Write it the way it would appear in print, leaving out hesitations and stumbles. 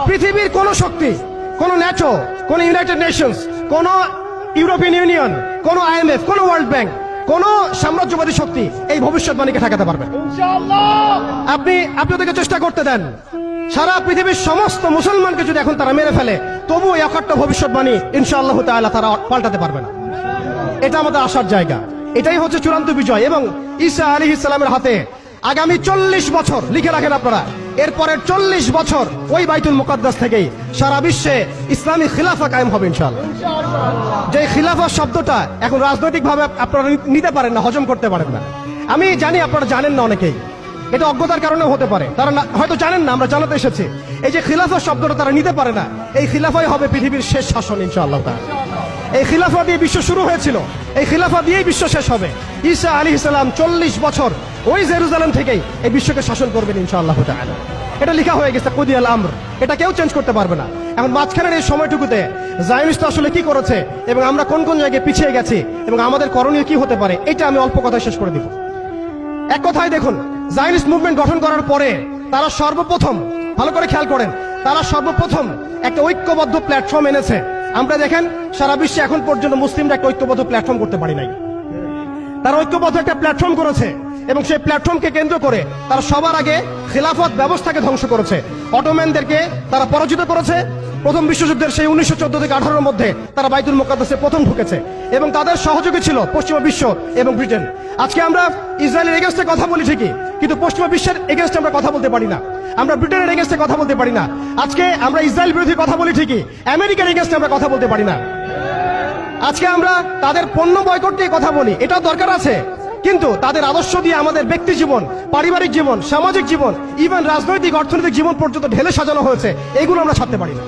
পৃথিবীর কোন শক্তি, কোন ন্যাটো, কোন ইউনাইটেড নেশনস, কোন ইউরোপিয়ান ইউনিয়ন, কোন IMF, কোন ওয়ার্ল্ড ব্যাংক, কোন সাম্রাজ্যবাদী শক্তি এই ভবিষ্যৎবাণীকে ঠেকাতে পারবে না। আপনি ওদেরকে চেষ্টা করতে দেন, সারা পৃথিবীর সমস্ত মুসলমানকে যদি এখন তারা মেরে ফেলে, তবুও এই অকাট্য ভবিষ্যৎবাণী ইনশাআল্লাহ তাআলা তারা পাল্টাতে পারবে না। এটা আমাদের আশার জায়গা, এটাই হচ্ছে চূড়ান্ত বিজয়। এবং ঈসা আলাইহিস সালামের হাতে আগামী 40 বছর, লিখে রাখেন আপনারা, এরপরের 40 বছর ওই বাইতুল মুকাদ্দাস থেকেই সারা বিশ্বে ইসলামী খিলাফা কায়েম হবে ইনশাআল্লাহ। যে খিলাফা শব্দটা এখন রাজনৈতিকভাবে আপনারা নিতে পারেন না, হজম করতে পারেন না। আমি জানি আপনারা জানেন না, অনেকেই এটা অজ্ঞতার কারণে হতে পারে, তারা হয়তো জানেন না, আমরা জানাতে এসেছি। এই যে খিলাফা শব্দটা তারা নিতে পারে না, এই খিলাফাই হবে পৃথিবীর শেষ শাসন ইনশাআল্লাহ। এই খিলাফা দিয়ে বিশ্ব শুরু হয়েছিল, এই খিলাফা দিয়েই বিশ্ব শেষ হবে। ঈসা আলাইহিস সালাম 40 বছর ওই জেরুজালেম থেকেই এই বিশ্বকে শাসন করবেন ইনশাআল্লাহ তাআলা। এটা লেখা হয়ে গেছে, কুদিয়াল আমর, এটা কেউ চেঞ্জ করতে পারবে না। এখন মাঝখানের এই সময়টুকুতে জায়নিস্ট আসলে কি করেছে এবং আমরা কোন কোন জায়গায় পিছিয়ে গেছি এবং আমাদের করণীয় কি হতে পারে, এটা আমি অল্প কথায় শেষ করে দিব। এক কথায় দেখুন, জায়নিস্ট মুভমেন্ট গঠন করার পরে তারা সর্বপ্রথম, ভালো করে খেয়াল করেন, তারা সর্বপ্রথম একটা ঐক্যবদ্ধ প্ল্যাটফর্ম এনেছে। আমরা দেখেন সারা বিশ্বে এখন পর্যন্ত মুসলিমরা একটা ঐক্যবদ্ধ প্ল্যাটফর্ম করতে পারি নাই। তারা ঐক্যবদ্ধ একটা প্ল্যাটফর্ম করেছে এবং সেই প্ল্যাটফর্মকে কেন্দ্র করে তারা সবার আগে খিলাফত ব্যবস্থাকে ধ্বংস করেছে। অটোম্যানদেরকে তারা পরাজিত করেছে। প্রথম বিশ্বযুদ্ধের সেই 1914 থেকে 18-এর মধ্যে তারা বাইতুল মুকাদ্দাসে প্রথম ঢুকেছে এবং তাদের সহযোগী ছিল পশ্চিমা বিশ্ব এবং ব্রিটেন। আজকে আমরা ইসরায়েলের এগেইনস্টে কথা বলি ঠিকই, কিন্তু পশ্চিমা বিশ্বের এগেইনস্টে আমরা কথা বলতে পারি না। আমরা ব্রিটেনের এগেইনস্টে কথা বলতে পারি না। আজকে আমরা ইসরায়েল বিরোধী কথা বলি ঠিকই, আমেরিকার এগেইনস্টে আমরা কথা বলতে পারি না। আজকে আমরা তাদের পণ্য বয়কট নিয়ে কথা বলি, এটাও দরকার আছে, কিন্তু তাদের আদর্শ দিয়ে আমাদের ব্যক্তি জীবন, পারিবারিক জীবন, সামাজিক জীবন, ইভেন রাজনৈতিক অর্থনৈতিক জীবন পর্যন্ত ঢেলে সাজানো হয়েছে, এগুলো আমরা ছাড়তে পারি না।